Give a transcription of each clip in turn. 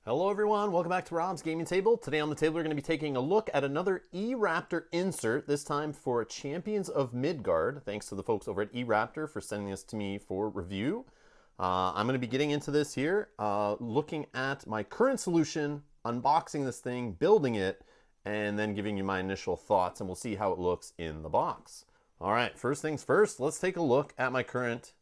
Hello everyone, welcome back to Rob's Gaming Table. Today on the table we're going to be taking a look at another e-Raptor insert, this time for Champions of Midgard. Thanks to the folks over at e-Raptor for sending this to me for review. I'm going to be getting into this here, looking at my current solution, unboxing this thing, building it, and then giving you my initial thoughts, and we'll see how it looks in the box. Alright, first things first, let's take a look at my current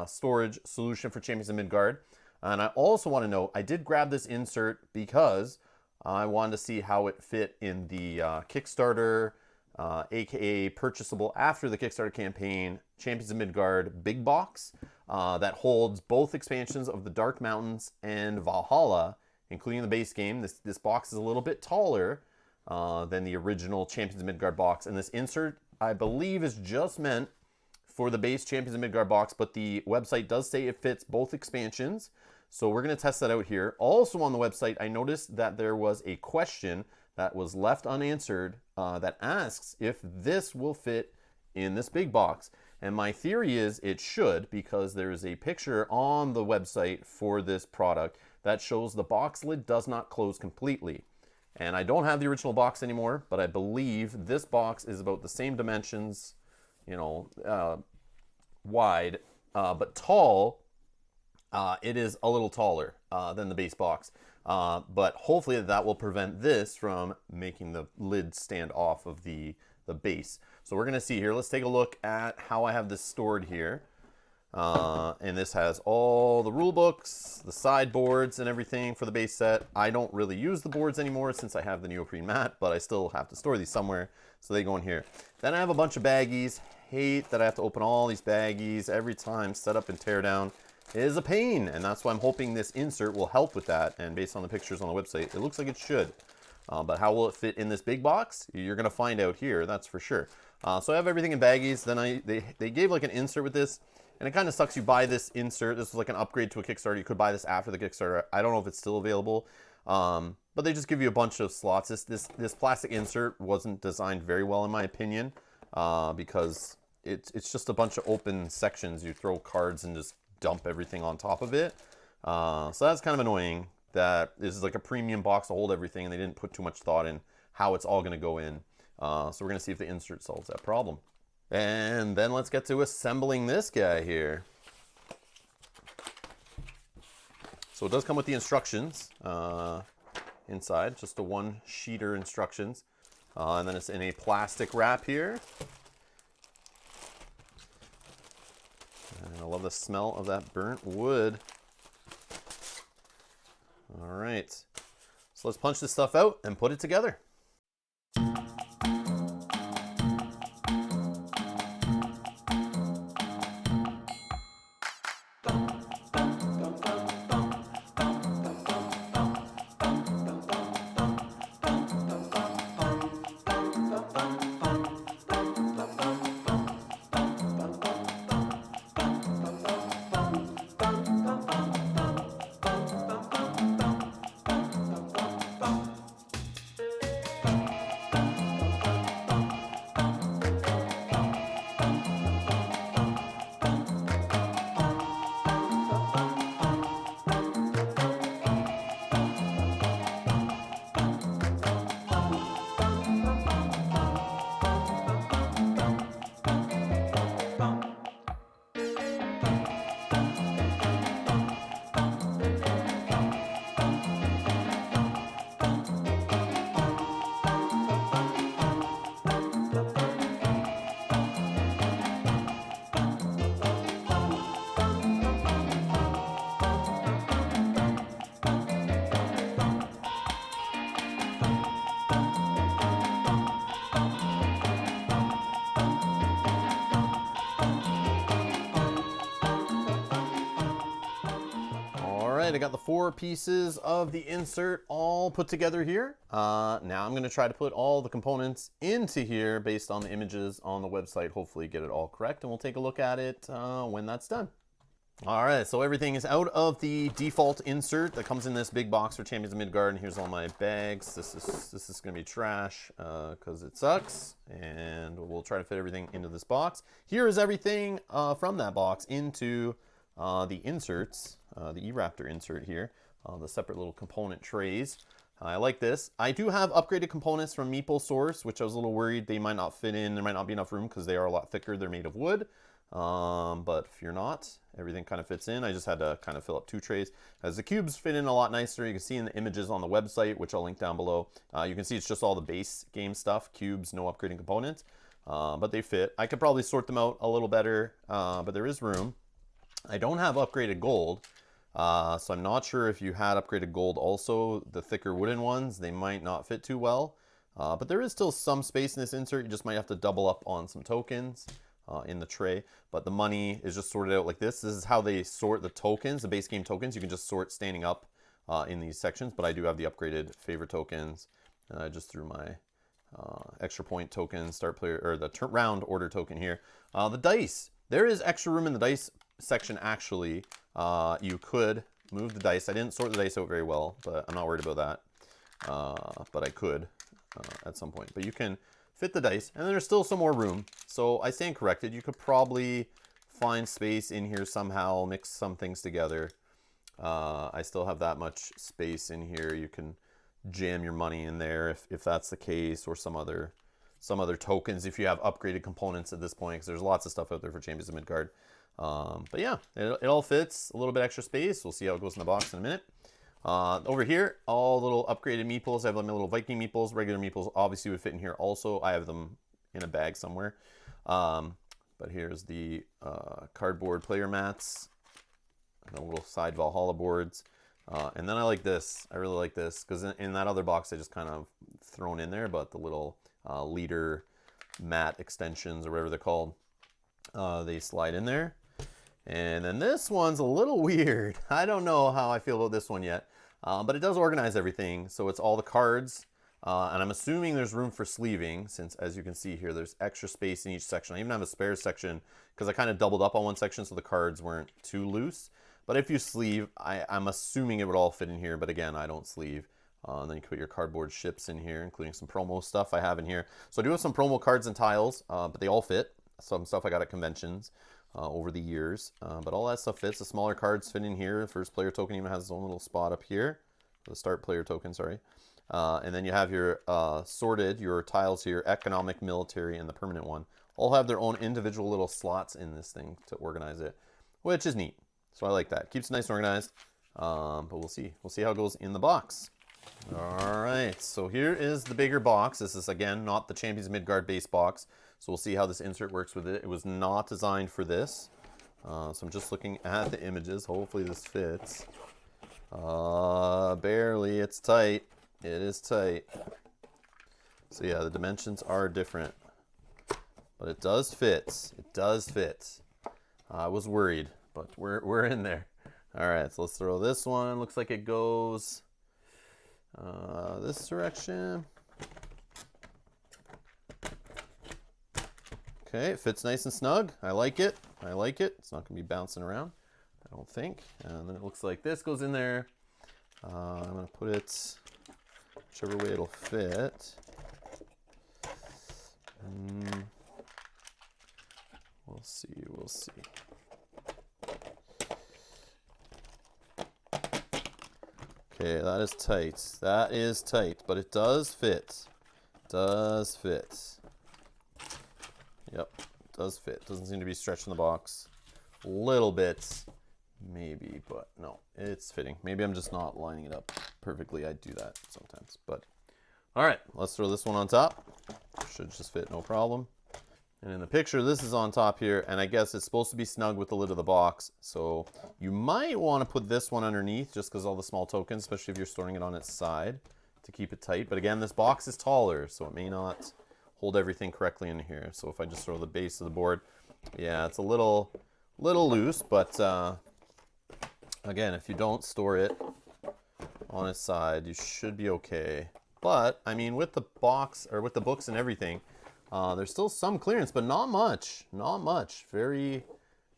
storage solution for Champions of Midgard. And I also want to note, I did grab this insert because I wanted to see how it fit in the Kickstarter, aka purchasable after the Kickstarter campaign, Champions of Midgard big box that holds both expansions of the Dark Mountains and Valhalla, including the base game. This box is a little bit taller than the original Champions of Midgard box, and this insert, I believe, is just meant for the base Champions of Midgard box, but the website does say it fits both expansions. So we're going to test that out here. Also on the website, I noticed that there was a question that was left unanswered that asks if this will fit in this big box. And my theory is it should, because there is a picture on the website for this product that shows the box lid does not close completely. And I don't have the original box anymore, but I believe this box is about the same dimensions, you know, wide, but tall. It is a little taller than the base box, but hopefully that will prevent this from making the lid stand off of the base. So we're gonna see here. Let's take a look at how I have this stored here. And this has all the rule books, the sideboards, and everything for the base set. I don't really use the boards anymore since I have the neoprene mat, but I still have to store these somewhere, so they go in here. Then I have a bunch of baggies. Hate that I have to open all these baggies every time, set up and tear down. It is a pain, and that's why I'm hoping this insert will help with that. And based on the pictures on the website, it looks like it should. But how will it fit in this big box? You're gonna find out here, that's for sure. So I have everything in baggies. Then they gave like an insert with this, and it kind of sucks. You buy this insert. This was like an upgrade to a Kickstarter. You could buy this after the Kickstarter. I don't know if it's still available, but they just give you a bunch of slots. This plastic insert wasn't designed very well in my opinion, because it's just a bunch of open sections. You throw cards and just dump everything on top of it. So that's kind of annoying that this is like a premium box to hold everything, and they didn't put too much thought in how it's all going to go in. So we're going to see if the insert solves that problem. And then let's get to assembling this guy here. So it does come with the instructions inside, just a one-sheeter instructions. And then it's in a plastic wrap here. And I love the smell of that burnt wood. All right, so let's punch this stuff out and put it together. I got the 4 pieces of the insert all put together here. Now I'm going to try to put all the components into here based on the images on the website. Hopefully get it all correct, and we'll take a look at it when that's done. All right, so everything is out of the default insert that comes in this big box for Champions of Midgard, and here's all my bags. This is going to be trash because it sucks, and we'll try to fit everything into this box. Here is everything from that box into the inserts, the e-Raptor insert here. the separate little component trays. I like this. I do have upgraded components from Meeple Source, which I was a little worried they might not fit in. There might not be enough room because they are a lot thicker. They're made of wood. But if you're not, everything kind of fits in. I just had to kind of fill up 2 trays. As the cubes fit in a lot nicer, you can see in the images on the website, which I'll link down below. You can see it's just all the base game stuff, cubes, no upgrading components, but they fit. I could probably sort them out a little better, but there is room. I don't have upgraded gold, so I'm not sure if you had upgraded gold also. The thicker wooden ones, they might not fit too well, but there is still some space in this insert. You just might have to double up on some tokens in the tray, but the money is just sorted out like this. This is how they sort the tokens, the base game tokens. You can just sort standing up in these sections, but I do have the upgraded favorite tokens. I just threw my extra point token, start player, or the round order token here. The dice, there is extra room in the dice section actually. You could move the dice. I didn't sort the dice out very well, but I'm not worried about that. But I could at some point. But you can fit the dice, and then there's still some more room. So I stand corrected. You could probably find space in here somehow, mix some things together. I still have that much space in here. You can jam your money in there if that's the case, or some other tokens if you have upgraded components at this point, because there's lots of stuff out there for Champions of Midgard. But yeah, it all fits. A little bit extra space. We'll see how it goes in the box in a minute. Over here, all little upgraded meeples. I have my little Viking meeples. Regular meeples obviously would fit in here also. I have them in a bag somewhere. But here's the cardboard player mats, the little side Valhalla boards. And then I like this. I really like this because in that other box I just kind of thrown in there, but the little leader mat extensions or whatever they're called, they slide in there. And then this one's a little weird. I don't know how I feel about this one yet, but it does organize everything. So it's all the cards, and I'm assuming there's room for sleeving, since as you can see here, there's extra space in each section. I even have a spare section because I kind of doubled up on one section so the cards weren't too loose. But if you sleeve, I'm assuming it would all fit in here, but again, I don't sleeve. And then you can put your cardboard ships in here, including some promo stuff I have in here. So I do have some promo cards and tiles, but they all fit. Some stuff I got at conventions over the years, but all that stuff fits. The smaller cards fit in here. First player token even has its own little spot up here. The start player token, sorry. And then you have your sorted, your tiles here, economic, military, and the permanent one. All have their own individual little slots in this thing to organize it, which is neat. So I like that. Keeps it nice and organized. But we'll see. We'll see how it goes in the box. All right, so here is the bigger box. This is, again, not the Champions of Midgard base box. So we'll see how this insert works with it. It was not designed for this. So I'm just looking at the images. Hopefully this fits. Barely. It's tight. It is tight. So yeah, the dimensions are different. But it does fit. It does fit. I was worried, but we're in there. All right, so let's throw this one. Looks like it goes this direction. Okay, it fits nice and snug. I like it. I like it. It's not going to be bouncing around, I don't think. And then it looks like this goes in there. I'm going to put it whichever way it'll fit. We'll see. We'll see. Okay, that is tight. That is tight, but it does fit. Does fit. Yep, does fit. Doesn't seem to be stretched in the box. A little bit, maybe, but no, it's fitting. Maybe I'm just not lining it up perfectly. I do that sometimes, but all right, let's throw this one on top. Should just fit, no problem. And in the picture, this is on top here, and I guess it's supposed to be snug with the lid of the box. So you might want to put this one underneath just because all the small tokens, especially if you're storing it on its side to keep it tight. But again, this box is taller, so it may not hold everything correctly in here. So if I just throw the base of the board, yeah, it's a little loose, but again, if you don't store it on its side, you should be okay. But I mean, with the box or with the books and everything, there's still some clearance, but not much. Not much. Very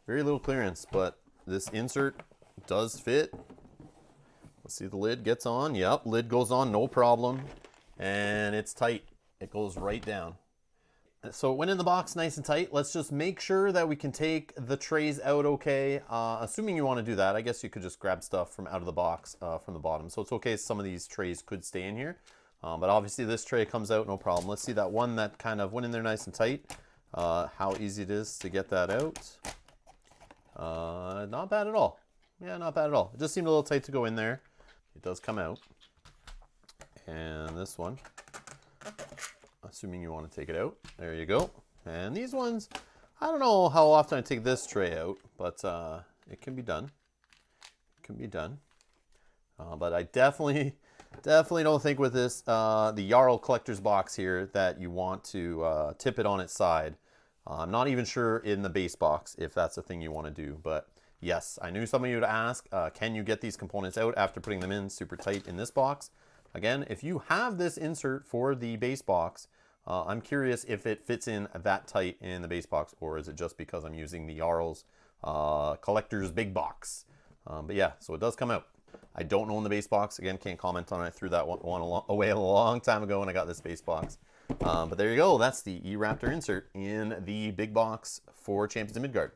little clearance, but this insert does fit. Let's see if the lid gets on. Yep, lid goes on, no problem. And it's tight. It goes right down. So it went in the box nice and tight. Let's just make sure that we can take the trays out okay. Assuming you want to do that, I guess you could just grab stuff from out of the box from the bottom. So it's okay, some of these trays could stay in here. But obviously this tray comes out no problem. Let's see that one that kind of went in there nice and tight. How easy it is to get that out. Not bad at all. Yeah, not bad at all. It just seemed a little tight to go in there. It does come out. And this one, assuming you want to take it out. There you go. And these ones, I don't know how often I take this tray out, but it can be done. It can be done. But I definitely don't think with this, the Jarl Collector's Box here, that you want to tip it on its side. I'm not even sure in the base box if that's a thing you want to do, but yes, I knew some of you would ask, can you get these components out after putting them in super tight in this box? Again, if you have this insert for the base box, I'm curious if it fits in that tight in the base box, or is it just because I'm using the Jarl's Collector's Big Box? But yeah, so it does come out. I don't know in the base box. Again, can't comment on it. I threw that one away a long time ago when I got this base box. But there you go. That's the e-Raptor insert in the big box for Champions of Midgard.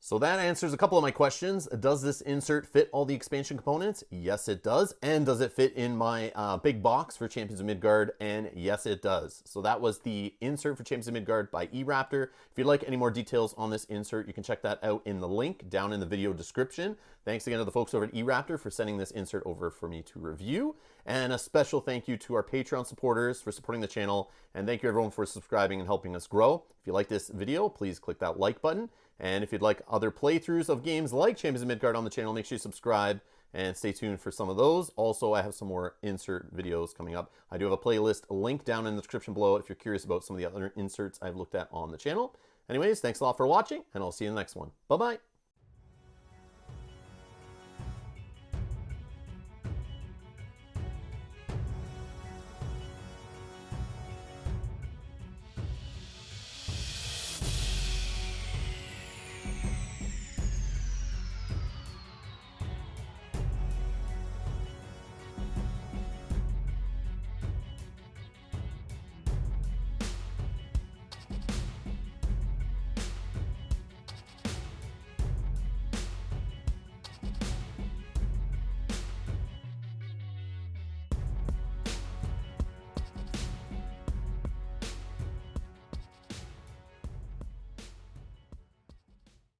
So that answers a couple of my questions. Does this insert fit all the expansion components? Yes, it does. And does it fit in my big box for Champions of Midgard? And yes, it does. So that was the insert for Champions of Midgard by e-Raptor. If you'd like any more details on this insert, you can check that out in the link down in the video description. Thanks again to the folks over at e-Raptor for sending this insert over for me to review. And a special thank you to our Patreon supporters for supporting the channel. And thank you everyone for subscribing and helping us grow. If you like this video, please click that like button. And if you'd like other playthroughs of games like Champions of Midgard on the channel, make sure you subscribe and stay tuned for some of those. Also, I have some more insert videos coming up. I do have a playlist link down in the description below if you're curious about some of the other inserts I've looked at on the channel. Anyways, thanks a lot for watching, and I'll see you in the next one. Bye-bye.